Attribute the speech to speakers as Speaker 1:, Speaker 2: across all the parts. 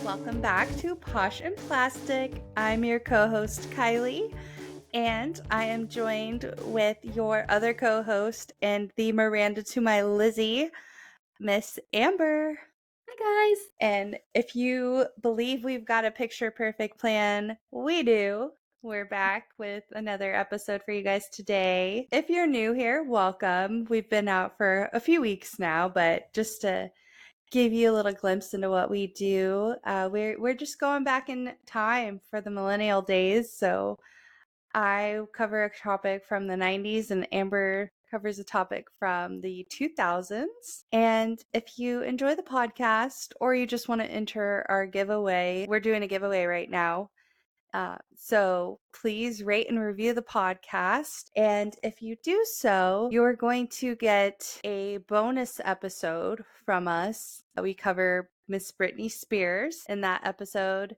Speaker 1: welcome back to Posh and Plastic. I'm your co-host, Kylie, and I am joined with your other co-host and the Miranda to my Lizzie, Miss Amber.
Speaker 2: Hi, guys.
Speaker 1: And if you believe we've got a picture-perfect plan, we do. We're back with another episode for you guys today. If you're new here, welcome. We've been out for a few weeks now, but just to give you a little glimpse into what we do. We're just going back in time for the millennial days. So I cover a topic from the 90s and Amber covers a topic from the 2000s. And if you enjoy the podcast or you just want to enter our giveaway, we're doing a giveaway right now. So please rate and review the podcast. And if you do so, you're going to get a bonus episode from us. We cover Miss Britney Spears in that episode.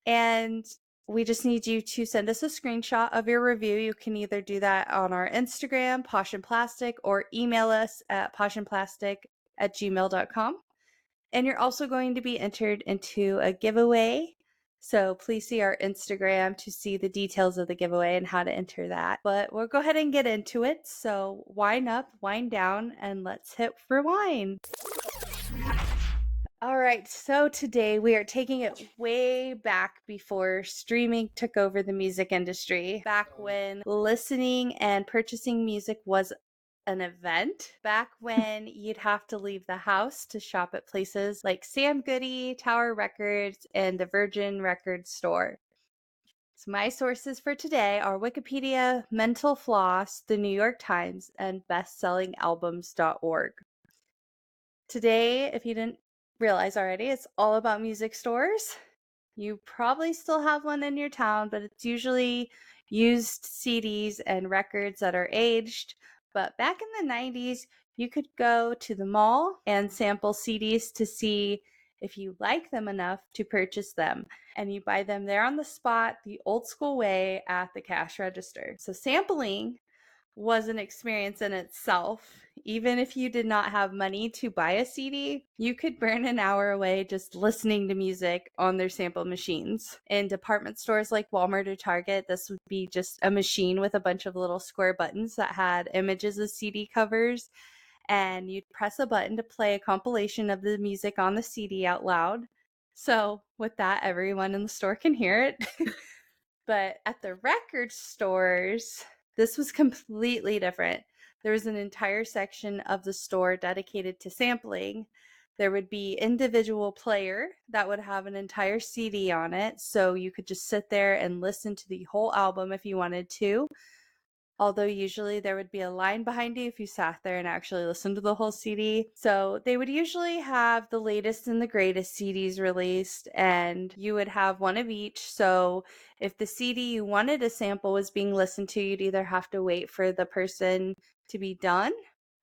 Speaker 1: And we just need you to send us a screenshot of your review. You can either do that on our Instagram, Posh and Plastic, or email us at poshandplastic@gmail.com. And you're also going to be entered into a giveaway. So please see our Instagram to see the details of the giveaway and how to enter that. But we'll go ahead and get into it. So wind up, wind down, and let's hit rewind. All right, so today we are taking it way back before streaming took over the music industry. Back when listening and purchasing music was an event, back when you'd have to leave the house to shop at places like Sam Goody, Tower Records, and the Virgin Megastore. So my sources for today are Wikipedia, Mental Floss, the New York Times, and bestsellingalbums.org. Today, if you didn't realize already, it's all about music stores. You probably still have one in your town, but it's usually used CDs and records that are aged. But back in the 90s, you could go to the mall and sample CDs to see if you like them enough to purchase them. And you buy them there on the spot, the old school way at the cash register. So sampling was an experience in itself. Even if you did not have money to buy a CD, you could burn an hour away just listening to music on their sample machines. In department stores like Walmart or Target, this would be just a machine with a bunch of little square buttons that had images of CD covers, and you'd press a button to play a compilation of the music on the CD out loud. So with that, everyone in the store can hear it. But at the record stores, this was completely different. There was an entire section of the store dedicated to sampling. There would be individual player that would have an entire CD on it, so you could just sit there and listen to the whole album if you wanted to. Although usually there would be a line behind you if you sat there and actually listened to the whole CD. So they would usually have the latest and the greatest CDs released, and you would have one of each. So if the CD you wanted to sample was being listened to, you'd either have to wait for the person to be done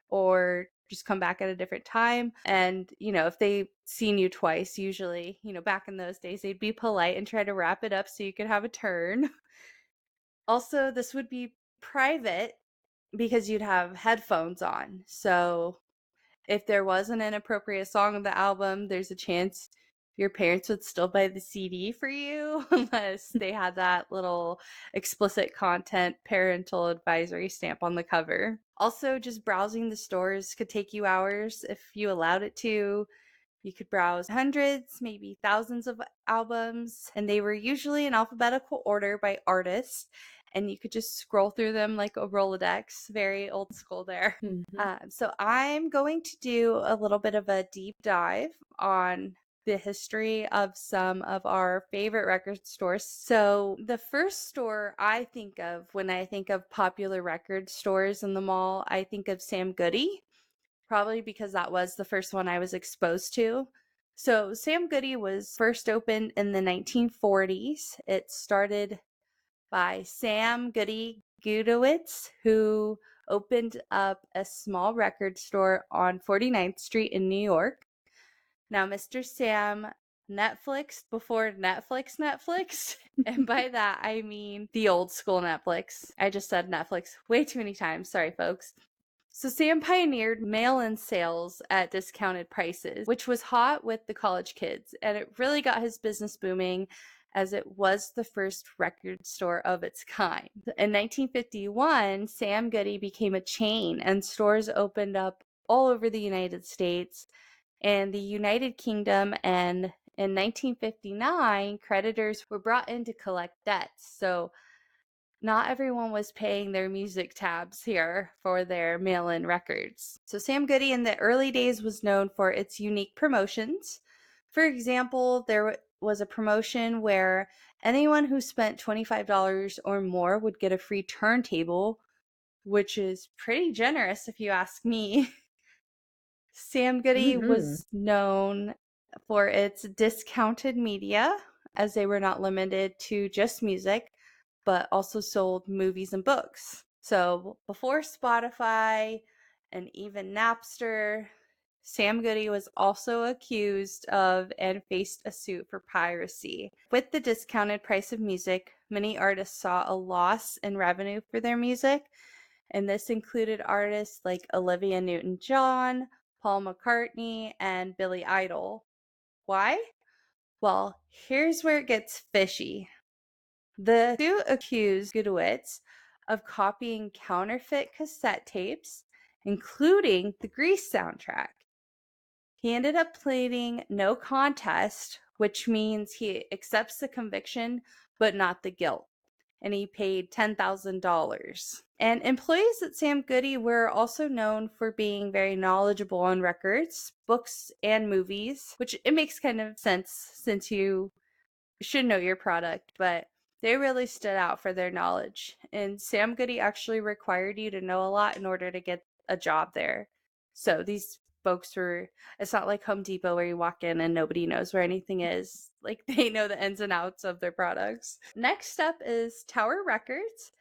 Speaker 1: or just come back at a different time. And, if they seen you twice, usually, back in those days, they'd be polite and try to wrap it up so you could have a turn. Also, this would be private because you'd have headphones on. So if there was an inappropriate song on the album, there's a chance your parents would still buy the CD for you unless they had that little explicit content parental advisory stamp on the cover. Also, just browsing the stores could take you hours if you allowed it to. You could browse hundreds, maybe thousands of albums, and they were usually in alphabetical order by artist, and you could just scroll through them like a Rolodex. Very old school there. So I'm going to do a little bit of a deep dive on the history of some of our favorite record stores. So the first store I think of when I think of popular record stores in the mall, I think of Sam Goody. Probably because that was the first one I was exposed to. So Sam Goody was first opened in the 1940s. It started by Sam Goody Gudowitz, who opened up a small record store on 49th Street in New York. Now, Mr. Sam Netflix before Netflix. And by that, I mean the old school Netflix. I just said Netflix way too many times. Sorry, folks. So Sam pioneered mail-in sales at discounted prices, which was hot with the college kids, and it really got his business booming as it was the first record store of its kind. In 1951, Sam Goody became a chain and stores opened up all over the United States and the United Kingdom, and in 1959, creditors were brought in to collect debts. So not everyone was paying their music tabs here for their mail-in records. So Sam Goody in the early days was known for its unique promotions. For example, there was a promotion where anyone who spent $25 or more would get a free turntable, which is pretty generous if you ask me. Sam Goody
Speaker 2: Mm-hmm.
Speaker 1: was known for its discounted media, as they were not limited to just music, but also sold movies and books. So before Spotify and even Napster, Sam Goody was also accused of and faced a suit for piracy. With the discounted price of music, many artists saw a loss in revenue for their music, and this included artists like Olivia Newton-John, Paul McCartney, and Billy Idol. Why? Well, here's where it gets fishy. The suit accused Gudowitz of copying counterfeit cassette tapes, including the Grease soundtrack. He ended up pleading no contest, which means he accepts the conviction but not the guilt, and he paid $10,000. And employees at Sam Goody were also known for being very knowledgeable on records, books, and movies, which it makes kind of sense since you should know your product, but they really stood out for their knowledge. And Sam Goody actually required you to know a lot in order to get a job there. So these folks were, it's not like Home Depot where you walk in and nobody knows where anything is. Like they know the ins and outs of their products. Next up is Tower Records.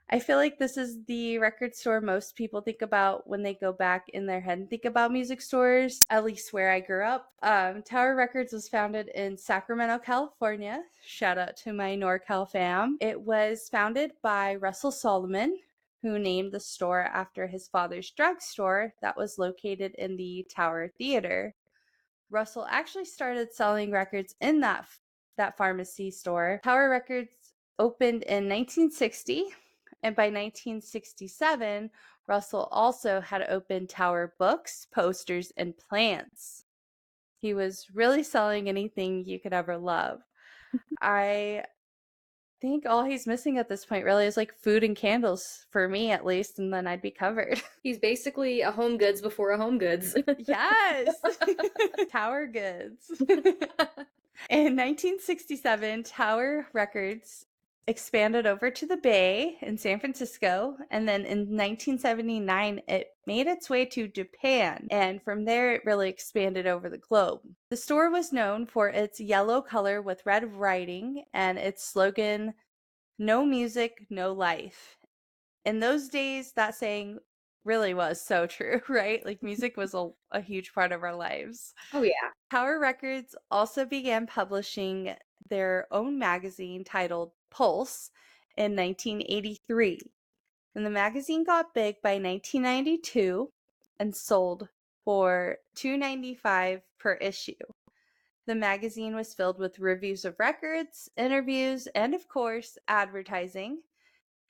Speaker 1: I feel like this is the record store most people think about when they go back in their head and think about music stores, at least where I grew up. Tower Records was founded in Sacramento, California. Shout out to my NorCal fam. It was founded by Russell Solomon, who named the store after his father's drugstore that was located in the Tower Theater. Russell actually started selling records in that pharmacy store. Tower Records opened in 1960, and by 1967, Russell also had opened Tower books, posters, and plants. He was really selling anything you could ever love. I think all he's missing at this point really is like food and candles for me at least, and then I'd be covered.
Speaker 2: He's basically a Home Goods before a Home Goods.
Speaker 1: Yes! Tower goods. In 1967, Tower Records expanded over to the Bay in San Francisco, and then in 1979, it made its way to Japan, and from there, it really expanded over the globe. The store was known for its yellow color with red writing and its slogan, "No music, no life." In those days, that saying really was so true, right? Like music was a huge part of our lives.
Speaker 2: Oh yeah.
Speaker 1: Tower Records also began publishing their own magazine titled Pulse in 1983. And the magazine got big by 1992 and sold for $2.95 per issue. The magazine was filled with reviews of records, interviews, and of course, advertising.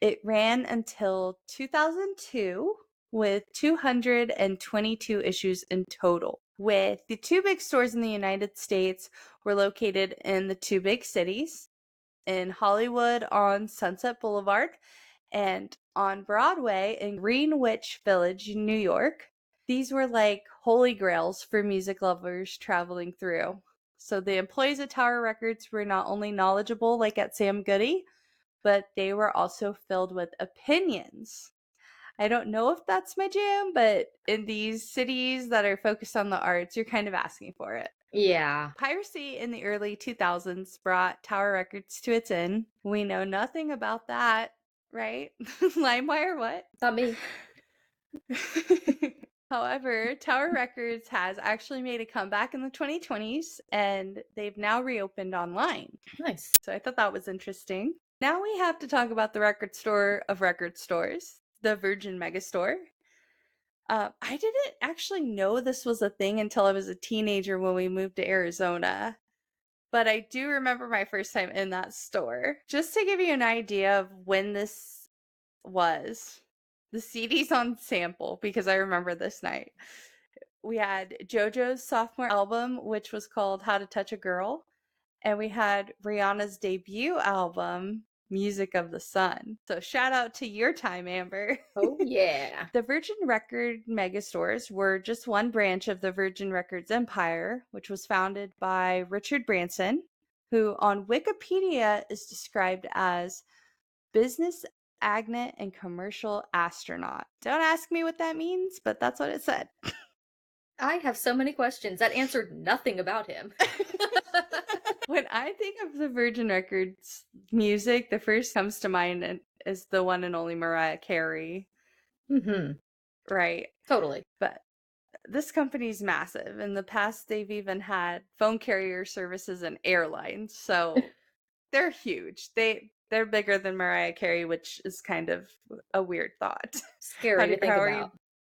Speaker 1: It ran until 2002 with 222 issues in total. With the two big stores in the United States were located in the two big cities, in Hollywood on Sunset Boulevard and on Broadway in Greenwich Village, New York. These were like holy grails for music lovers traveling through. So the employees at Tower Records were not only knowledgeable like at Sam Goody, but they were also filled with opinions. I don't know if that's my jam, but in these cities that are focused on the arts, you're kind of asking for it.
Speaker 2: Yeah.
Speaker 1: Piracy in the early 2000s brought Tower Records to its end. We know nothing about that, right? LimeWire, what?
Speaker 2: Not me.
Speaker 1: However, Tower Records has actually made a comeback in the 2020s and they've now reopened online.
Speaker 2: Nice.
Speaker 1: So I thought that was interesting. Now we have to talk about the record store of record stores, the Virgin Megastore. I didn't actually know this was a thing until I was a teenager when we moved to Arizona. But I do remember my first time in that store. Just to give you an idea of when this was, the CD's on sample because I remember this night. We had JoJo's sophomore album, which was called How to Touch a Girl, and we had Rihanna's debut album, Music of the Sun. So shout out to your time, Amber.
Speaker 2: Oh, yeah.
Speaker 1: The Virgin Record megastores were just one branch of the Virgin Records empire, which was founded by Richard Branson, who on Wikipedia is described as business agnet and commercial astronaut. Don't ask me what that means, but that's what it said.
Speaker 2: I have so many questions that answered nothing about him.
Speaker 1: When I think of the Virgin Records music, the first comes to mind is the one and only Mariah Carey,
Speaker 2: Mm-hmm.
Speaker 1: right?
Speaker 2: Totally.
Speaker 1: But this company's massive. In the past, they've even had phone carrier services and airlines, so they're huge. They're bigger than Mariah Carey, which is kind of a weird thought.
Speaker 2: Scary to think
Speaker 1: How are you
Speaker 2: about.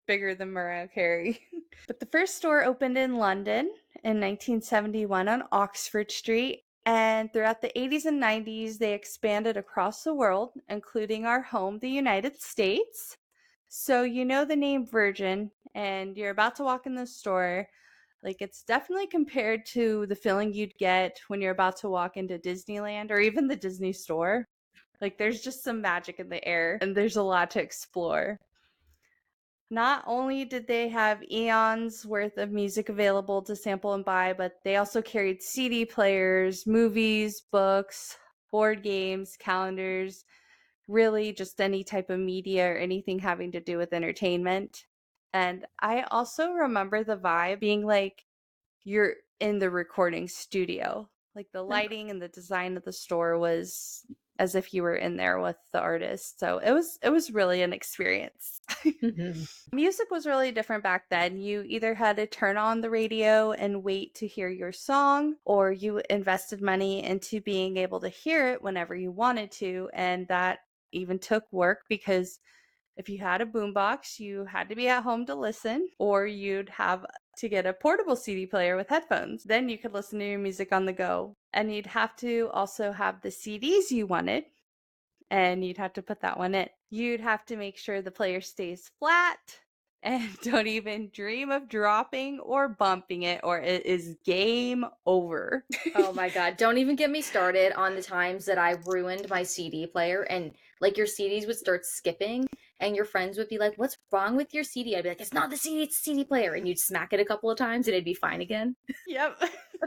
Speaker 1: bigger than Mariah Carey? But the first store opened in London in 1971 on Oxford Street. And throughout the 80s and 90s, they expanded across the world, including our home, the United States. So, you know the name Virgin, and you're about to walk in the store. Like, it's definitely compared to the feeling you'd get when you're about to walk into Disneyland or even the Disney store. Like, there's just some magic in the air, and there's a lot to explore. Not only did they have eons worth of music available to sample and buy, but they also carried CD players, movies, books, board games, calendars, really just any type of media or anything having to do with entertainment. And I also remember the vibe being like you're in the recording studio. Like the lighting and the design of the store was as if you were in there with the artist. So it was really an experience.
Speaker 2: Mm-hmm.
Speaker 1: Music was really different back then. You either had to turn on the radio and wait to hear your song, or you invested money into being able to hear it whenever you wanted to. And that even took work because if you had a boombox, you had to be at home to listen, or you'd have to get a portable CD player with headphones. Then you could listen to your music on the go. And you'd have to also have the CDs you wanted, and you'd have to put that one in. You'd have to make sure the player stays flat and don't even dream of dropping or bumping it, or it is game over.
Speaker 2: Oh my God. Don't even get me started on the times that I ruined my CD player and like your CDs would start skipping and your friends would be like, "What's wrong with your CD?" I'd be like, "It's not the CD, it's the CD player." And you'd smack it a couple of times and it'd be fine again.
Speaker 1: Yep.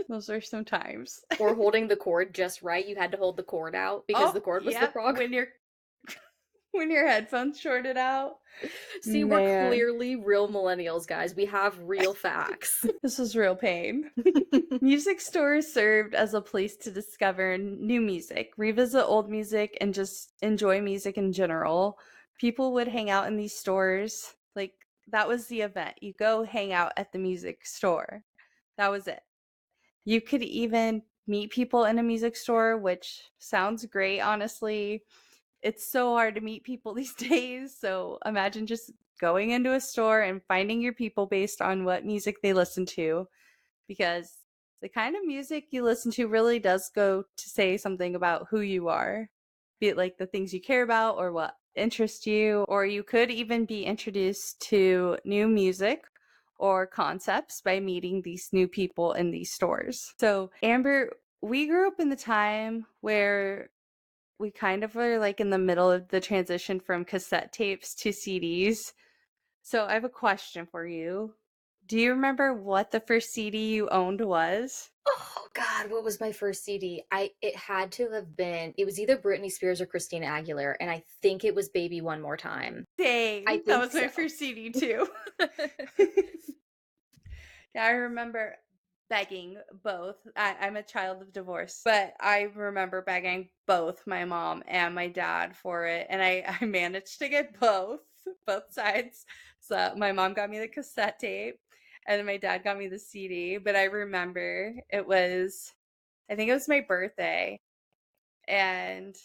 Speaker 1: Those are some times.
Speaker 2: Or holding the cord just right. You had to hold the cord out because
Speaker 1: Oh,
Speaker 2: the cord was the
Speaker 1: yep.
Speaker 2: frog.
Speaker 1: When your headphones shorted out.
Speaker 2: See, we're
Speaker 1: Man,
Speaker 2: clearly real millennials, guys. We have real facts.
Speaker 1: this was real pain. Music stores served as a place to discover new music, revisit old music, and just enjoy music in general. People would hang out in these stores. Like, that was the event. You go hang out at the music store. That was it. You could even meet people in a music store, which sounds great, honestly. It's so hard to meet people these days. So imagine just going into a store and finding your people based on what music they listen to, because the kind of music you listen to really does go to say something about who you are, be it like the things you care about or what interests you, or you could even be introduced to new music or concepts by meeting these new people in these stores. So, Amber, we grew up in the time where we kind of were like in the middle of the transition from cassette tapes to CDs. So I have a question for you. Do you remember what the first CD you owned was?
Speaker 2: Oh God, what was my first CD? It had to have been it was either Britney Spears or Christina Aguilera, and I think it was Baby One More Time. I
Speaker 1: Same. That
Speaker 2: think
Speaker 1: was my
Speaker 2: so.
Speaker 1: first CD too. Yeah, I remember begging both. I'm a child of divorce, but I remember begging both my mom and my dad for it, and I managed to get both sides. So my mom got me the cassette tape, and then my dad got me the CD. But I remember I think it was my birthday, and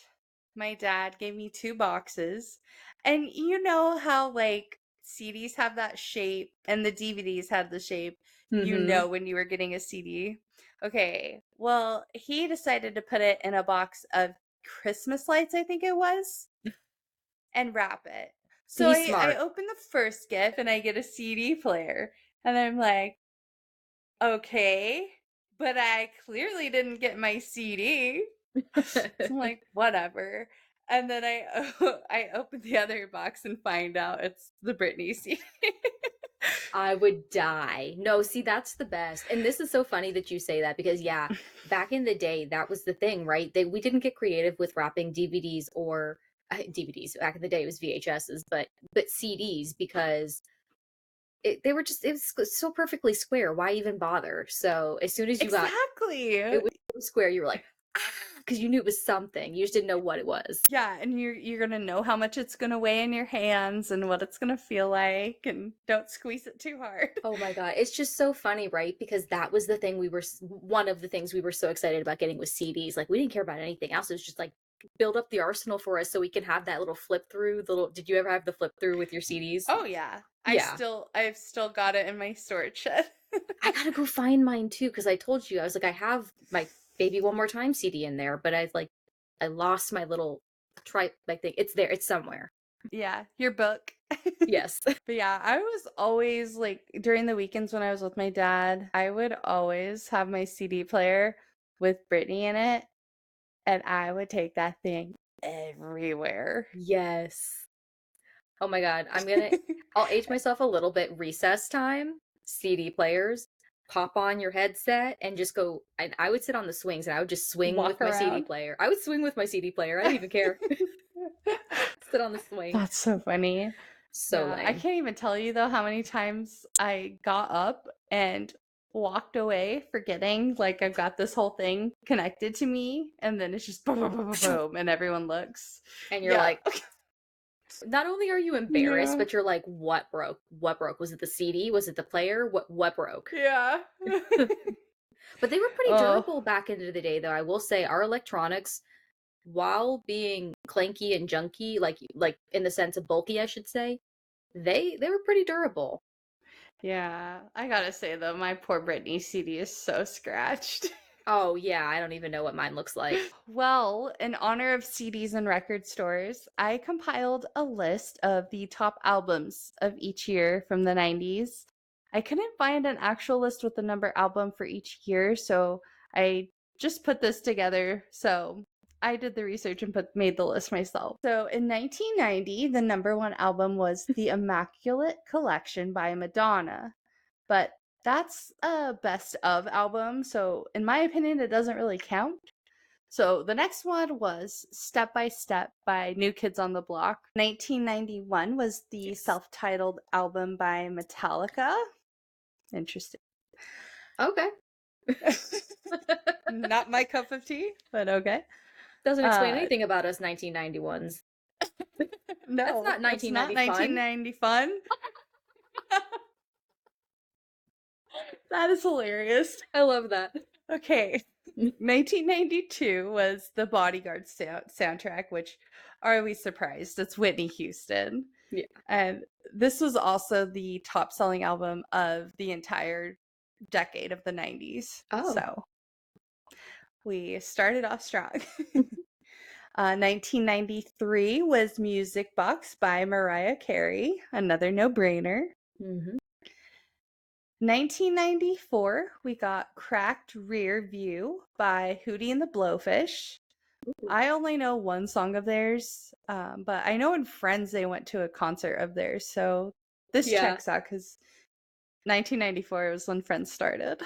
Speaker 1: my dad gave me two boxes. And you know how like CDs have that shape and the DVDs had the shape, you
Speaker 2: Mm-hmm.
Speaker 1: know when you were getting a CD. Okay, well, he decided to put it in a box of Christmas lights, I think it was, and wrap it. So
Speaker 2: He's
Speaker 1: I
Speaker 2: smart.
Speaker 1: open the first gift and I get a CD player. And I'm like, okay, but I clearly didn't get my CD. So I'm like, whatever. And then I open the other box and find out it's the Britney CD.
Speaker 2: I would die. No, see, that's the best. And this is so funny that you say that because, yeah, back in the day, that was the thing, right? We didn't get creative with wrapping DVDs or DVDs. Back in the day, it was VHSs, but CDs because they were just, it was so perfectly square. Why even bother? So as soon as you got
Speaker 1: Exactly.
Speaker 2: it was so square, you were like, ah, because you knew it was something. You just didn't know what it was.
Speaker 1: Yeah, and you're gonna know how much it's gonna weigh in your hands and what it's gonna feel like, and don't squeeze it too hard.
Speaker 2: Oh my God. It's just so funny, right? Because that was the thing one of the things we were so excited about getting was CDs. Like we didn't care about anything else. It was just like build up the arsenal for us so we can have that little flip through. Did you ever have the flip through with your CDs?
Speaker 1: Oh yeah.
Speaker 2: Yeah.
Speaker 1: I've still got it in my storage shed.
Speaker 2: I gotta go find mine too, because I told you, I was like, I have my Baby One More Time CD in there, but I lost my little my thing. It's there, it's somewhere.
Speaker 1: Yeah, your book.
Speaker 2: Yes.
Speaker 1: But yeah, I was always like during the weekends when I was with my dad, I would always have my CD player with Britney in it, and I would take that thing everywhere.
Speaker 2: Yes. Oh my God. I'll age myself a little bit. Recess time, CD players, pop on your headset and just go. And I would sit on the swings and I would just swing
Speaker 1: Walk
Speaker 2: with my CD
Speaker 1: around.
Speaker 2: player. I would swing with my CD player. I didn't even care. Sit on the swing.
Speaker 1: That's so funny.
Speaker 2: So
Speaker 1: Yeah, I
Speaker 2: lame.
Speaker 1: can't even tell you though how many times I got up and walked away forgetting like I've got this whole thing connected to me, and then it's just boom, boom, boom, boom, boom, and everyone looks.
Speaker 2: And you're
Speaker 1: Yeah.
Speaker 2: like, not only are you embarrassed,
Speaker 1: Yeah.
Speaker 2: but you're like, what broke? What broke? Was it the CD? Was it the player? What broke?
Speaker 1: Yeah.
Speaker 2: But they were pretty
Speaker 1: Oh,
Speaker 2: durable back into the day, though. I will say our electronics, while being clanky and junky, like in the sense of bulky, I should say, they were pretty durable.
Speaker 1: yeah. I gotta say though, my poor Britney CD is so scratched.
Speaker 2: Oh yeah, I don't even know what mine looks like.
Speaker 1: Well, in honor of CDs and record stores, I compiled a list of the top albums of each year from the 90s. I couldn't find an actual list with the number album for each year, so I just put this together. So I did the research and made the list myself. So in 1990, the number one album was The Immaculate Collection by Madonna. But that's a best of album, so in my opinion, it doesn't really count. So the next one was Step by Step by New Kids on the Block. 1991 was the
Speaker 2: Yes.
Speaker 1: self-titled album by Metallica. Interesting.
Speaker 2: Okay.
Speaker 1: Not my cup of tea, but okay.
Speaker 2: Doesn't explain
Speaker 1: Uh
Speaker 2: anything about us 1991s. That's
Speaker 1: no,
Speaker 2: not
Speaker 1: it's not
Speaker 2: 1990 fun.
Speaker 1: 1990 fun. That is hilarious.
Speaker 2: I love that.
Speaker 1: Okay. 1992 was the Bodyguard soundtrack, which are we surprised? It's Whitney Houston.
Speaker 2: Yeah.
Speaker 1: And this was also the top selling album of the entire decade of the 90s.
Speaker 2: Oh.
Speaker 1: So we started off strong. 1993 was Music Box by Mariah Carey, another no brainer.
Speaker 2: Hmm.
Speaker 1: 1994, we got Cracked Rear View by Hootie and the Blowfish. I only know one song of theirs, but I know in Friends they went to a concert of theirs, so this
Speaker 2: Yeah.
Speaker 1: checks out because 1994 was when Friends started.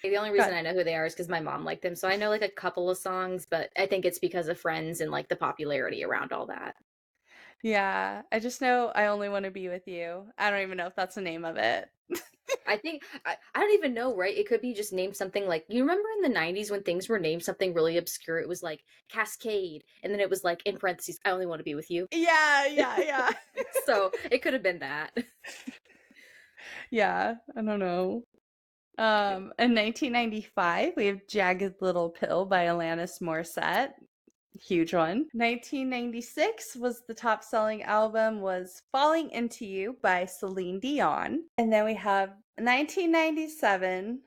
Speaker 2: The only reason
Speaker 1: Got
Speaker 2: I know who they are is because my mom liked them. So I know like a couple of songs, but I think it's because of Friends and like the popularity around all that.
Speaker 1: yeah, I just know I only want to be with you. I don't even know if that's the name of it.
Speaker 2: I don't even know, right? It could be just named something like you remember in the 90s when things were named something really obscure. It was like Cascade, and then it was like in parentheses, I only want to be with you.
Speaker 1: Yeah, yeah, yeah.
Speaker 2: So it could have been that.
Speaker 1: Yeah, I don't know. In 1995, we have Jagged Little Pill by Alanis Morissette. huge one. 1996 was the top selling album was Falling Into You by Celine Dion. And then we have 1997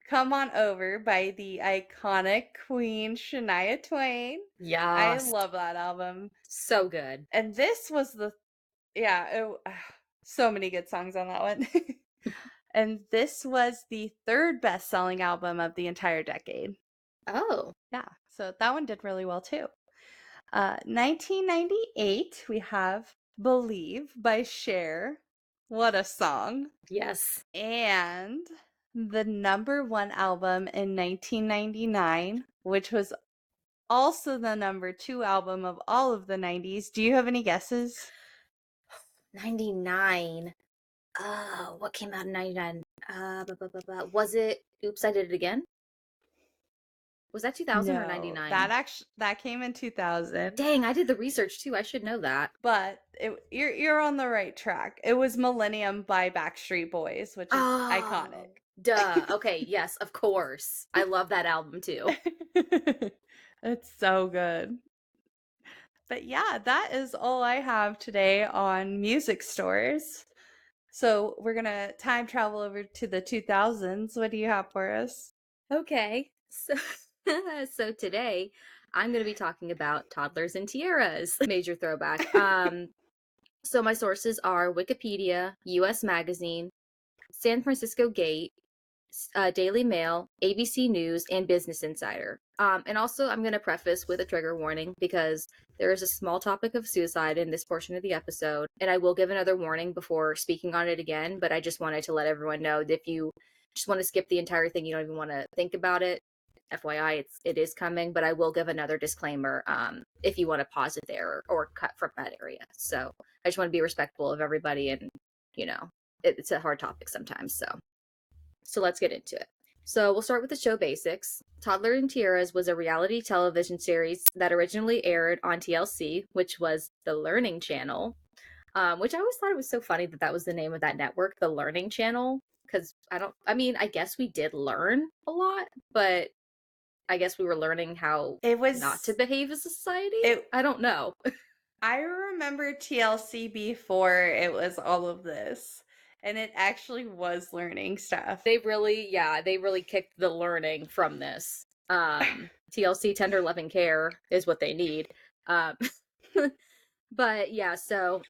Speaker 1: Come On Over by the iconic Queen Shania Twain. I
Speaker 2: Yes.
Speaker 1: love that album.
Speaker 2: So good.
Speaker 1: And this was yeah, so many good songs on that one. And this was the third best selling album of the entire decade.
Speaker 2: Oh,
Speaker 1: Yeah, so that one did really well too. 1998, we have Believe by Cher. What a song.
Speaker 2: yes.
Speaker 1: And the number one album in 1999, which was also the number two album of all of the 90s. Do you have any guesses?
Speaker 2: 99. What came out in 99? Was it Oops, I Did It Again? Was that 2000 or
Speaker 1: No,
Speaker 2: 99?
Speaker 1: that came in 2000.
Speaker 2: Dang, I did the research too. I should know that.
Speaker 1: But you're on the right track. It was Millennium by Backstreet Boys, which is iconic.
Speaker 2: Oh, duh. Okay, yes, of course. I love that album too.
Speaker 1: It's so good. But yeah, that is all I have today on music stores. So we're gonna time travel over to the 2000s. What do you have for us?
Speaker 2: Okay, so so today I'm going to be talking about Toddlers and Tiaras. Major throwback. So my sources are Wikipedia, U.S. Magazine, San Francisco Gate, Daily Mail, ABC News, and Business Insider. And also, I'm going to preface with a trigger warning because there is a small topic of suicide in this portion of the episode, and I will give another warning before speaking on it again. But I just wanted to let everyone know that if you just want to skip the entire thing, you don't even want to think about it. FYI, it is coming, but I will give another disclaimer if you want to pause it there or cut from that area. So I just want to be respectful of everybody, and you know, it's a hard topic sometimes. So let's get into it. So we'll start with the show basics. Toddler and Tiaras was a reality television series that originally aired on TLC, which was the Learning Channel, which I always thought it was so funny that that was the name of that network, the Learning Channel, because I guess we did learn a lot, but I guess we were learning how
Speaker 1: It
Speaker 2: not to
Speaker 1: was
Speaker 2: behave as a society.
Speaker 1: it
Speaker 2: I don't know.
Speaker 1: I remember TLC before it was all of this. And it actually was learning stuff.
Speaker 2: They really kicked the learning from this. TLC, tender loving care is what they need. Um, but yeah, so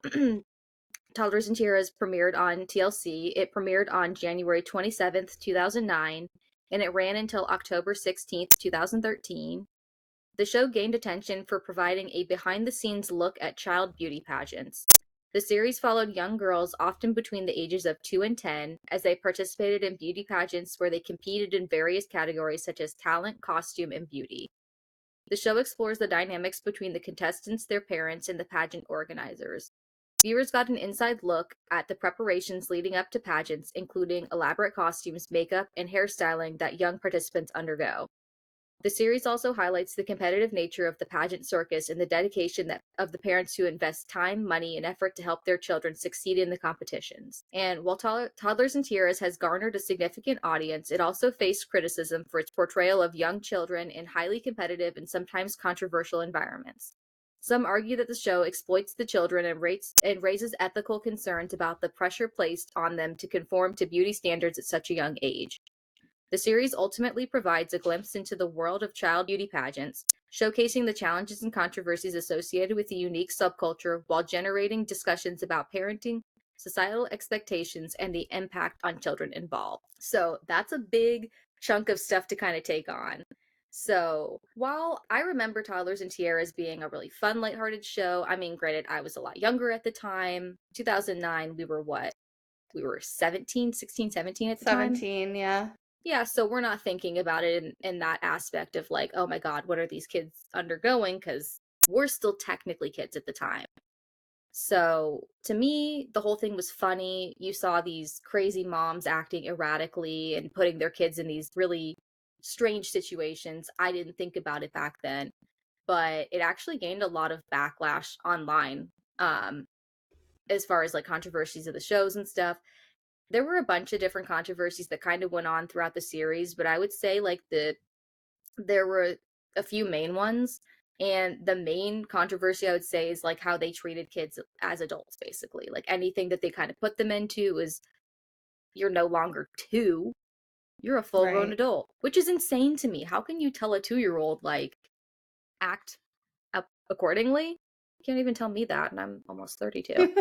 Speaker 2: Toddlers and Tiaras premiered on TLC. It premiered on January 27th, 2009, and it ran until October 16th, 2013. The show gained attention for providing a behind the scenes look at child beauty pageants. The series followed young girls, often between the ages of 2 and 10, as they participated in beauty pageants where they competed in various categories such as talent, costume, and beauty. The show explores the dynamics between the contestants, their parents, and the pageant organizers. Viewers got an inside look at the preparations leading up to pageants, including elaborate costumes, makeup, and hairstyling that young participants undergo. The series also highlights the competitive nature of the pageant circus and the dedication of the parents who invest time, money, and effort to help their children succeed in the competitions. And while Toddlers and Tiaras has garnered a significant audience, it also faced criticism for its portrayal of young children in highly competitive and sometimes controversial environments. Some argue that the show exploits the children and raises ethical concerns about the pressure placed on them to conform to beauty standards at such a young age. The series ultimately provides a glimpse into the world of child beauty pageants, showcasing the challenges and controversies associated with the unique subculture while generating discussions about parenting, societal expectations, and the impact on children involved. So that's a big chunk of stuff to kind of take on. So while I remember Toddlers and Tiaras being a really fun, lighthearted show, I mean, granted, I was a lot younger at the time. 2009, we were what? We were 17, 16, 17 at the time.
Speaker 1: 17, yeah.
Speaker 2: Yeah, so we're not thinking about it in that aspect of like, oh my God, what are these kids undergoing? Because we're still technically kids at the time. So to me, the whole thing was funny. You saw these crazy moms acting erratically and putting their kids in these really strange situations. I didn't think about it back then, but it actually gained a lot of backlash online as far as like controversies of the shows and stuff. There were a bunch of different controversies that kind of went on throughout the series, but I would say like there were a few main ones, And the main controversy I would say is like how they treated kids as adults, basically. Like anything that they kind of put them into is you're no longer two, you're a full grown
Speaker 1: Right.
Speaker 2: adult, which is insane to me. How can you tell a 2-year-old, like, act up accordingly? You can't even tell me that, and I'm almost 32.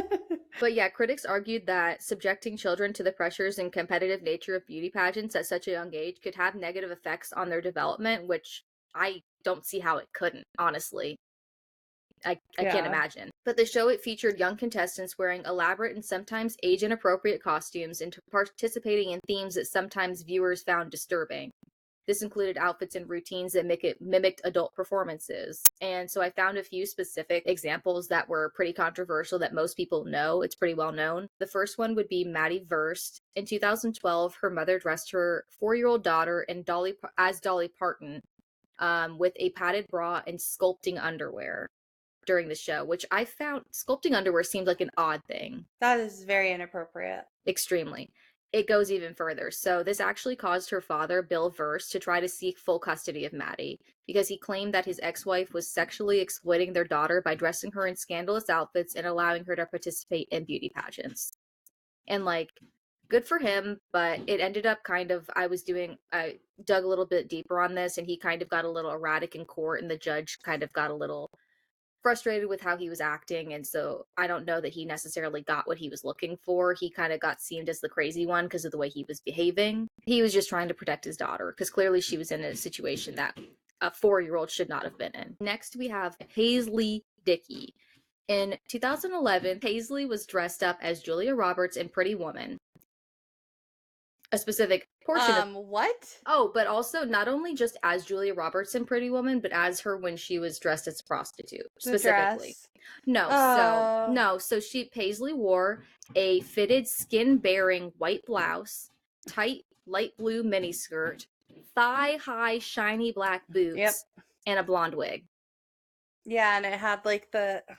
Speaker 2: But yeah, critics argued that subjecting children to the pressures and competitive nature of beauty pageants at such a young age could have negative effects on their development, which I don't see how it couldn't, honestly. I can't
Speaker 1: Yeah.
Speaker 2: imagine. But the show, it featured young contestants wearing elaborate and sometimes age inappropriate costumes and participating in themes that sometimes viewers found disturbing. This included outfits and routines that mimicked adult performances. And so I found a few specific examples that were pretty controversial that most people know. It's pretty well known. The first one would be Maddie Verst. In 2012, her mother dressed her 4-year-old daughter in Dolly Parton with a padded bra and sculpting underwear during the show, which I found sculpting underwear seemed like an odd thing.
Speaker 1: That is very inappropriate.
Speaker 2: Extremely. It goes even further. So this actually caused her father, Bill Verse, to try to seek full custody of Maddie because he claimed that his ex-wife was sexually exploiting their daughter by dressing her in scandalous outfits and allowing her to participate in beauty pageants. And like, good for him, but it ended up kind of, I dug a little bit deeper on this, and he kind of got a little erratic in court, and the judge kind of got a little frustrated with how he was acting, and so I don't know that he necessarily got what he was looking for. He kind of got seen as the crazy one because of the way he was behaving. He was just trying to protect his daughter because clearly she was in a situation that a 4-year-old should not have been in. Next, we have Paisley Dickey. In 2011, Paisley was dressed up as Julia Roberts in Pretty Woman. A specific portion of
Speaker 1: What?
Speaker 2: Oh, but also not only just as Julia Roberts in Pretty Woman, but as her when she was dressed as a prostitute,
Speaker 1: The
Speaker 2: specifically.
Speaker 1: dress.
Speaker 2: So Paisley wore a fitted skin-bearing white blouse, tight light blue miniskirt, thigh-high shiny black
Speaker 1: Yep.
Speaker 2: boots, and a blonde wig.
Speaker 1: Yeah, and it had like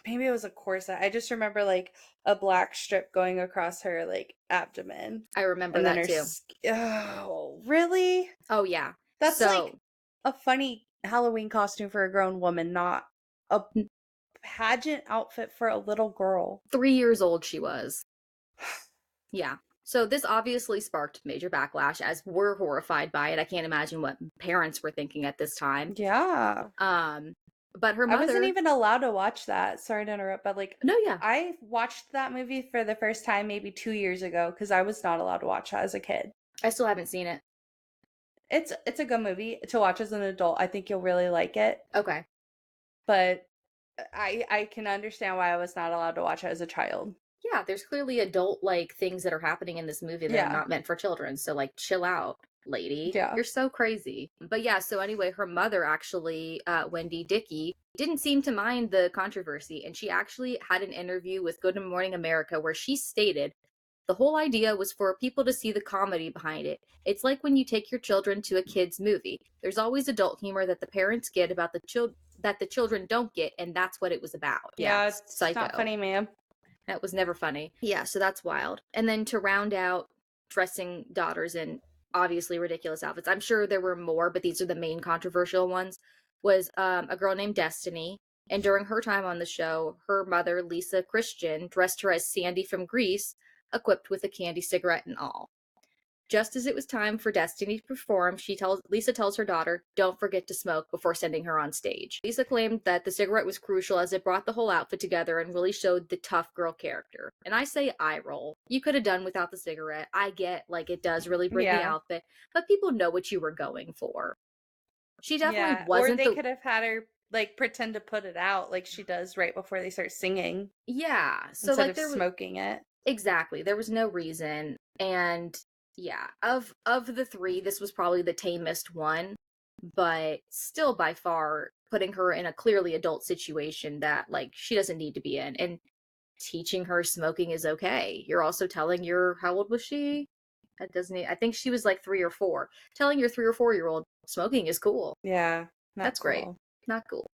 Speaker 1: maybe it was a corset. I just remember like a black strip going across her like abdomen.
Speaker 2: I remember
Speaker 1: And then
Speaker 2: that
Speaker 1: her
Speaker 2: too.
Speaker 1: Oh, really?
Speaker 2: Oh yeah.
Speaker 1: That's like
Speaker 2: So
Speaker 1: a funny Halloween costume for a grown woman, not a pageant outfit for a little girl.
Speaker 2: 3 years old she was. Yeah. So this obviously sparked major backlash as we're horrified by it. I can't imagine what parents were thinking at this time.
Speaker 1: Yeah.
Speaker 2: But her
Speaker 1: I wasn't
Speaker 2: mother,
Speaker 1: even allowed to watch that. Sorry to interrupt, but like
Speaker 2: no, yeah,
Speaker 1: I watched that movie for the first time maybe 2 years ago because I was not allowed to watch that as a kid.
Speaker 2: I still haven't seen it.
Speaker 1: It's a good movie to watch as an adult. I think you'll really like it.
Speaker 2: Okay.
Speaker 1: But I can understand why I was not allowed to watch it as a child.
Speaker 2: Yeah, there's clearly adult like things that are happening in this movie that are
Speaker 1: Yeah.
Speaker 2: not meant for children. So like chill out, lady.
Speaker 1: Yeah.
Speaker 2: You're so crazy. But yeah, so anyway, her mother actually, Wendy Dickey, didn't seem to mind the controversy, and she actually had an interview with Good Morning America where she stated the whole idea was for people to see the comedy behind it. It's like when you take your children to a kids movie. There's always adult humor that the parents get about that the children don't get, and that's what it was about.
Speaker 1: Yeah, it's
Speaker 2: psycho.
Speaker 1: not funny, ma'am.
Speaker 2: That was never funny. Yeah, so that's wild. And then to round out dressing daughters in obviously ridiculous outfits, I'm sure there were more, but these are the main controversial ones, was a girl named Destiny. And during her time on the show, her mother, Lisa Christian, dressed her as Sandy from Grease, equipped with a candy cigarette and all. Just as it was time for Destiny to perform, Lisa tells her daughter, "Don't forget to smoke," before sending her on stage. Lisa claimed that the cigarette was crucial as it brought the whole outfit together and really showed the tough girl character. And I say eye roll. You could have done without the cigarette. I get, like, it does really bring the outfit, but people know what you were going for. She definitely wasn't
Speaker 1: or they could have had her like pretend to put it out like she does right before they start singing.
Speaker 2: Yeah. So
Speaker 1: instead
Speaker 2: like
Speaker 1: of smoking it.
Speaker 2: Exactly. There was no reason. And yeah, of the three, this was probably the tamest one, but still by far putting her in a clearly adult situation that like she doesn't need to be in, and teaching her smoking is okay. You're also telling how old was she? That doesn't I think she was like 3 or 4. Telling your 3 or 4-year-old smoking is cool.
Speaker 1: Yeah.
Speaker 2: That's
Speaker 1: cool.
Speaker 2: great. Not cool.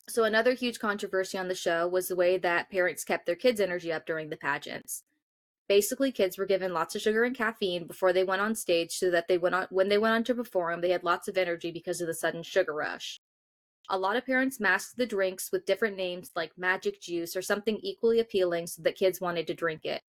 Speaker 2: So another huge controversy on the show was the way that parents kept their kids' energy up during the pageants. Basically, kids were given lots of sugar and caffeine before they went on stage so that when they went on to perform, they had lots of energy because of the sudden sugar rush. A lot of parents masked the drinks with different names like magic juice or something equally appealing so that kids wanted to drink it.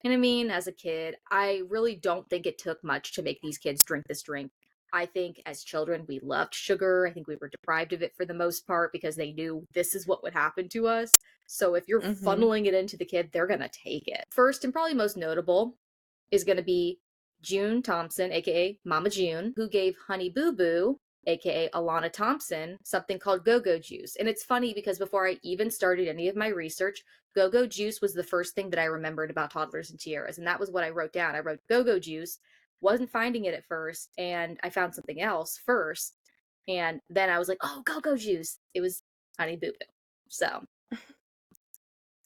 Speaker 2: And I mean, as a kid, I really don't think it took much to make these kids drink this drink. I think as children, we loved sugar. I think we were deprived of it for the most part because they knew this is what would happen to us. So if you're
Speaker 1: Mm-hmm.
Speaker 2: funneling it into the kid, they're going to take it. First and probably most notable is going to be June Thompson, aka Mama June, who gave Honey Boo Boo, aka Alana Thompson, something called go-go juice. And it's funny because before I even started any of my research, go-go juice was the first thing that I remembered about Toddlers and Tiaras, and that was what I wrote down. I wrote go-go juice, wasn't finding it at first, and I found something else first, and then I was like, oh, go-go juice. It was Honey Boo Boo. So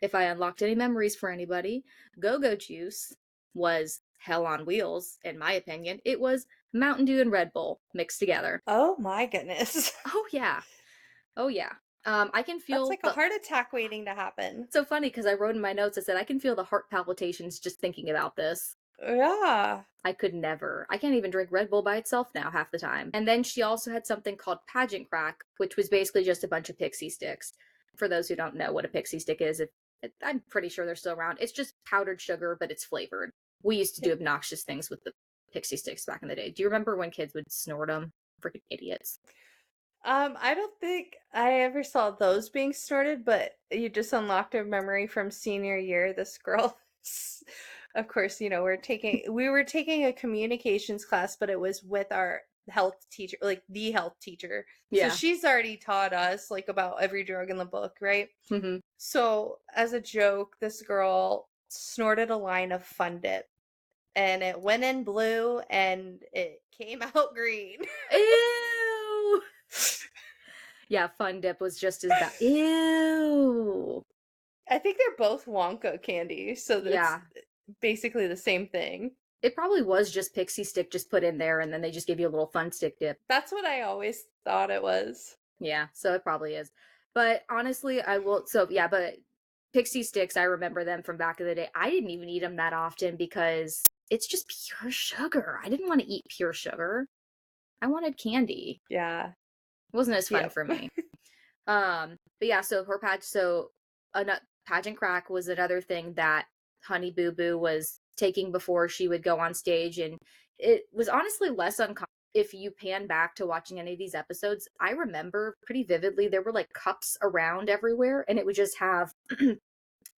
Speaker 2: if I unlocked any memories for anybody, go-go juice was hell on wheels, in my opinion. It was Mountain Dew and Red Bull mixed together.
Speaker 1: Oh my goodness.
Speaker 2: Oh yeah. Oh yeah. I can
Speaker 1: That's
Speaker 2: feel
Speaker 1: like a
Speaker 2: the
Speaker 1: heart attack waiting to happen.
Speaker 2: so funny because I wrote in my notes, I said I can feel the heart palpitations just thinking about this.
Speaker 1: Yeah.
Speaker 2: I could never. I can't even drink Red Bull by itself now half the time. And then she also had something called pageant crack, which was basically just a bunch of pixie sticks. For those who don't know what a pixie stick is, I'm pretty sure they're still around. It's just powdered sugar, but it's flavored. We used to do obnoxious things with the pixie sticks back in the day. Do you remember when kids would snort them? Freaking idiots.
Speaker 1: I don't think I ever saw those being snorted, but you just unlocked a memory from senior year. This girl, of course, we were taking a communications class, but it was with our health teacher, like the health teacher. So
Speaker 2: Yeah.
Speaker 1: she's already taught us like about every drug in the book, right?
Speaker 2: Mm-hmm.
Speaker 1: So as a joke, this girl snorted a line of Fun Dip and it went in blue and it came out green.
Speaker 2: Ew. Yeah, Fun Dip was just as bad. Ew.
Speaker 1: I think they're both Wonka candy, so that's
Speaker 2: Yeah.
Speaker 1: basically the same thing.
Speaker 2: It probably was just pixie stick just put in there and then they just give you a little fun stick dip.
Speaker 1: That's what I always thought it was.
Speaker 2: Yeah, so it probably is. But honestly, I will so yeah, but pixie sticks, I remember them from back in the day. I didn't even eat them that often because it's just pure sugar. I didn't want to eat pure sugar. I wanted candy.
Speaker 1: Yeah.
Speaker 2: It wasn't as fun
Speaker 1: Yep.
Speaker 2: for me. But yeah, so her patch, so pageant crack was another thing that Honey Boo Boo was taking before she would go on stage, and it was honestly less uncommon. If you pan back to watching any of these episodes, I remember pretty vividly there were like cups around everywhere, and it would just have it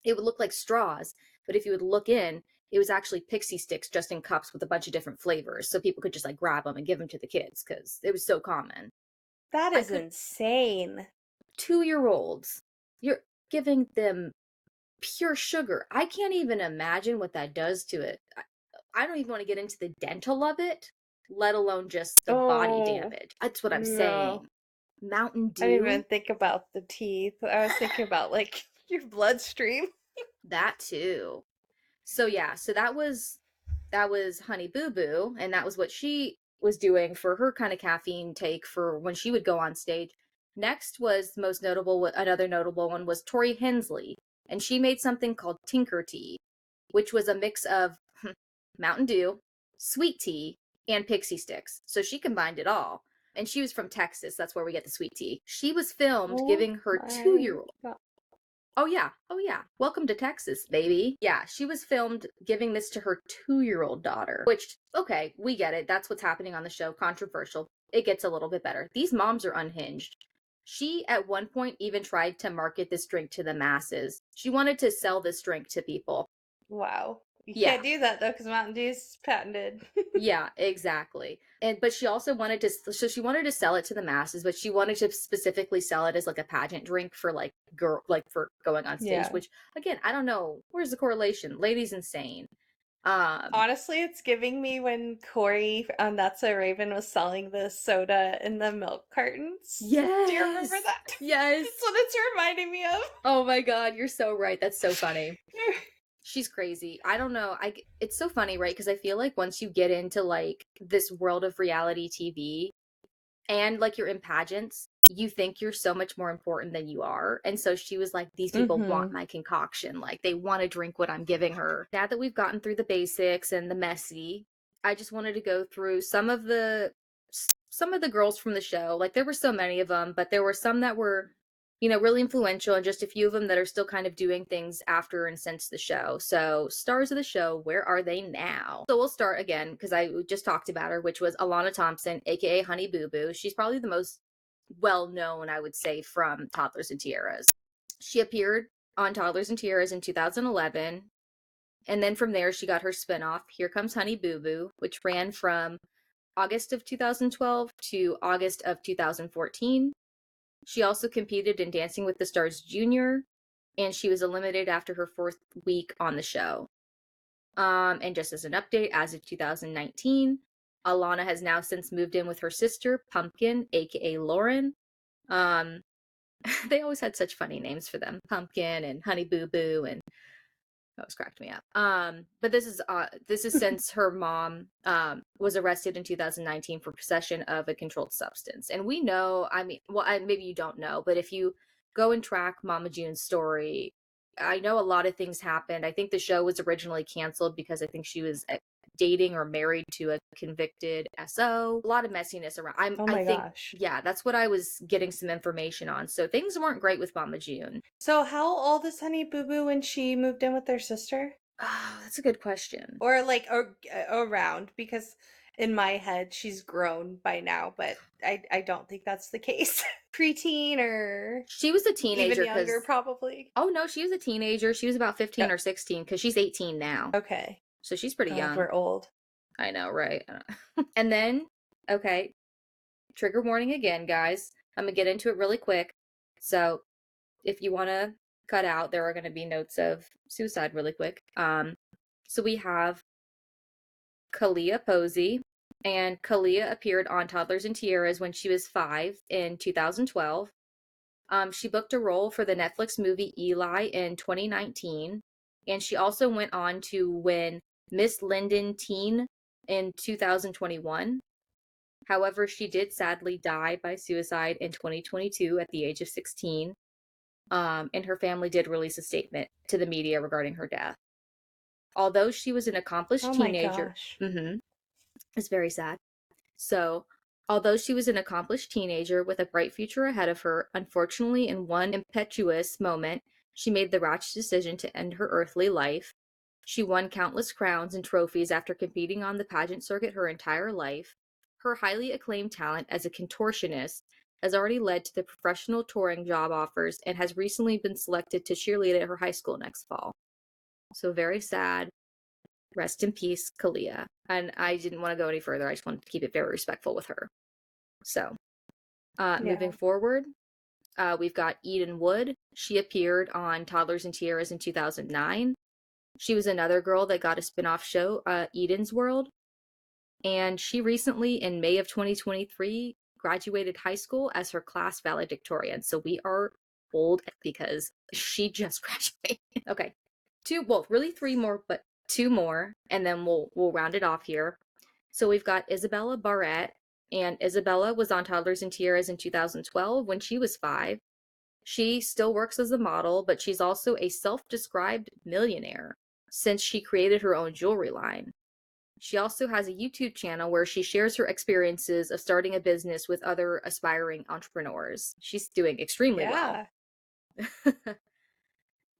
Speaker 2: would look like straws, but if you would look in, it was actually pixie sticks just in cups with a bunch of different flavors, so people could just like grab them and give them to the kids because it was so common.
Speaker 1: That
Speaker 2: I
Speaker 1: is
Speaker 2: could
Speaker 1: insane.
Speaker 2: 2-year-olds. You're giving them pure sugar. I can't even imagine what that does to it. I don't even want to get into the dental of it, let alone just the body
Speaker 1: Oh,
Speaker 2: damage. That's what I'm
Speaker 1: no.
Speaker 2: saying. Mountain
Speaker 1: I didn't
Speaker 2: Dew,
Speaker 1: even think about the teeth. I was thinking about like your bloodstream.
Speaker 2: that too. So yeah, so that was Honey Boo Boo, and that was what she was doing for her kind of caffeine take for when she would go on stage. Next was most notable, another notable one was Tori Hensley, and she made something called Tinker Tea, which was a mix of Mountain Dew, sweet tea, and pixie sticks. So she combined it all. And she was from Texas. That's where we get the sweet tea. She was filmed
Speaker 1: Oh
Speaker 2: giving her two
Speaker 1: my
Speaker 2: year old
Speaker 1: god.
Speaker 2: Oh yeah. Oh yeah. Welcome to Texas, baby. Yeah, she was filmed giving this to her 2-year-old daughter, which, okay, we get it. That's what's happening on the show. Controversial. It gets a little bit better. These moms are unhinged. She, at one point, even tried to market this drink to the masses. She wanted to sell this drink to people.
Speaker 1: Wow. You
Speaker 2: Yeah.
Speaker 1: can't do that though because Mountain Dew's patented.
Speaker 2: Yeah, exactly. But she also wanted to she wanted to sell it to the masses, but she wanted to specifically sell it as like a pageant drink for like for going on stage,
Speaker 1: Yeah.
Speaker 2: which again, I don't know. Where's the correlation? Lady's insane. Um
Speaker 1: Honestly, it's giving me when Corey on That's So Raven was selling the soda in the milk cartons. Do you remember
Speaker 2: yes.
Speaker 1: that?
Speaker 2: Yes.
Speaker 1: That's what it's reminding me of.
Speaker 2: Oh my god, you're so right. That's so funny. She's crazy. I don't know. It's so funny, right? Because I feel like once you get into like this world of reality TV, and like you're in pageants, you think you're so much more important than you are. And so she was like, these people want
Speaker 1: Mm-hmm.
Speaker 2: my concoction. Like they want to drink what I'm giving her. Now that we've gotten through the basics and the messy, I just wanted to go through some of the some of the girls from the show. Like, there were so many of them, but there were some that were, really influential, and just a few of them that are still kind of doing things after and since the show. So, stars of the show, where are they now? So, we'll start again because I just talked about her, which was Alana Thompson, aka Honey Boo Boo. She's probably the most well known, I would say, from Toddlers and Tiaras. She appeared on Toddlers and Tiaras in 2011. And then from there, she got her spinoff, Here Comes Honey Boo Boo, which ran from August of 2012 to August of 2014. She also competed in Dancing with the Stars Junior, and she was eliminated after her fourth week on the show. And just as an update, as of 2019, Alana has now since moved in with her sister, Pumpkin, aka Lauren. They always had such funny names for them, Pumpkin and Honey Boo Boo, and that was cracked me up. But this is since her mom was arrested in 2019 for possession of a controlled substance. And we know, maybe you don't know, but if you go and track Mama June's story, I know a lot of things happened. I think the show was originally canceled because I think she was dating or married to a convicted SO. A lot of messiness around.
Speaker 1: Oh
Speaker 2: I
Speaker 1: my
Speaker 2: think,
Speaker 1: gosh.
Speaker 2: yeah, that's what I was getting some information on. So things weren't great with Mama June.
Speaker 1: So how old is Honey Boo Boo when she moved in with their sister?
Speaker 2: Oh, that's a good question.
Speaker 1: Or like around, because in my head she's grown by now, but I don't think that's the case. Preteen or
Speaker 2: She was a
Speaker 1: even
Speaker 2: teenager
Speaker 1: younger
Speaker 2: because,
Speaker 1: probably.
Speaker 2: oh no, she was a teenager. She was about 15
Speaker 1: Oh,
Speaker 2: or 16 because she's 18 now.
Speaker 1: okay.
Speaker 2: So she's pretty
Speaker 1: God,
Speaker 2: young.
Speaker 1: we're old.
Speaker 2: I know, right? And then, okay, trigger warning again, guys. I'm going to get into it really quick. So if you want to cut out, there are going to be notes of suicide really quick. So we have Kalia Posey. And Kalia appeared on Toddlers and Tiaras when she was 5 in 2012. She booked a role for the Netflix movie Eli in 2019, and she also went on to win Miss Linden Teen in 2021. However, she did sadly die by suicide in 2022 at the age of 16, and her family did release a statement to the media regarding her death. Although she was an accomplished
Speaker 1: Oh my
Speaker 2: teenager,
Speaker 1: gosh.
Speaker 2: it's very sad. So, although she was an accomplished teenager with a bright future ahead of her, unfortunately, in one impetuous moment, she made the rash decision to end her earthly life. She won countless crowns and trophies after competing on the pageant circuit her entire life. Her highly acclaimed talent as a contortionist has already led to the professional touring job offers and has recently been selected to cheerlead at her high school next fall. So, very sad. Rest in peace, Kalia. And I didn't want to go any further. I just wanted to keep it very respectful with her. So, moving
Speaker 1: Yeah.
Speaker 2: forward, we've got Eden Wood. She appeared on Toddlers and Tiaras in 2009. She was another girl that got a spin-off show, Eden's World. And she recently, in May of 2023, graduated high school as her class valedictorian. So we are old because she just graduated. Okay. Really three more, but two more, and then we'll round it off here. So we've got Isabella Barrett, and Isabella was on Toddlers and Tiaras in 2012 when she was 5. She still works as a model, but she's also a self-described millionaire since she created her own jewelry line. She also has a YouTube channel where she shares her experiences of starting a business with other aspiring entrepreneurs. She's doing extremely well.
Speaker 1: Yeah.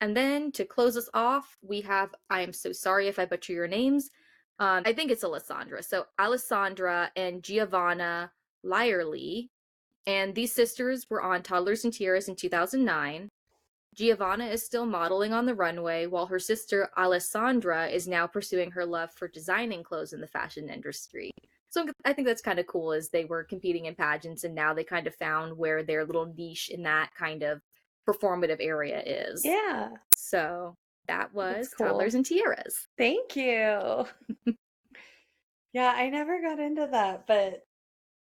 Speaker 2: And then to close us off, we have, I am so sorry if I butcher your names. I think it's Alessandra. So Alessandra and Giovanna Lyerly. And these sisters were on Toddlers and Tiaras in 2009. Giovanna is still modeling on the runway, while her sister Alessandra is now pursuing her love for designing clothes in the fashion industry. So I think that's kind of cool, as they were competing in pageants and now they kind of found where their little niche in that kind of performative area is.
Speaker 1: Yeah.
Speaker 2: So that was
Speaker 1: That's cool.
Speaker 2: Toddlers and Tiaras.
Speaker 1: Thank you. Yeah, I never got into that, but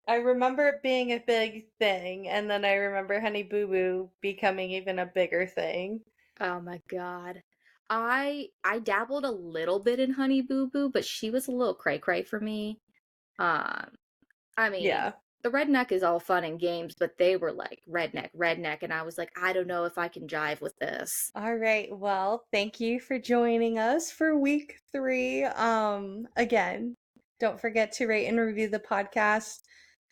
Speaker 1: I remember it being a big thing, and then I remember Honey Boo Boo becoming even a bigger thing.
Speaker 2: Oh my god. I dabbled a little bit in Honey Boo Boo, but she was a little cray cray for me. Um, I mean,
Speaker 1: Yeah.
Speaker 2: the redneck is all fun and games, but they were like redneck, and I was like, I don't know if I can jive with this.
Speaker 1: All right. Well, thank you for joining us for week 3. Again, don't forget to rate and review the podcast.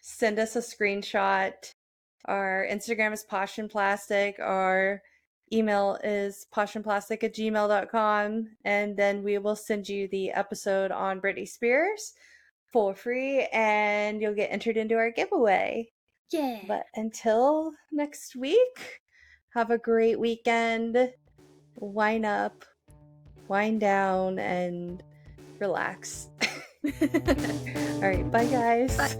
Speaker 1: send us a screenshot. Our Instagram is Posh and Plastic. Our email is poshandplastic@gmail.com. And then we will send you the episode on Britney Spears for free, and you'll get entered into our giveaway.
Speaker 2: Yeah.
Speaker 1: But until next week, have a great weekend. Wind up, wind down, and relax. All right, bye guys.
Speaker 2: Bye.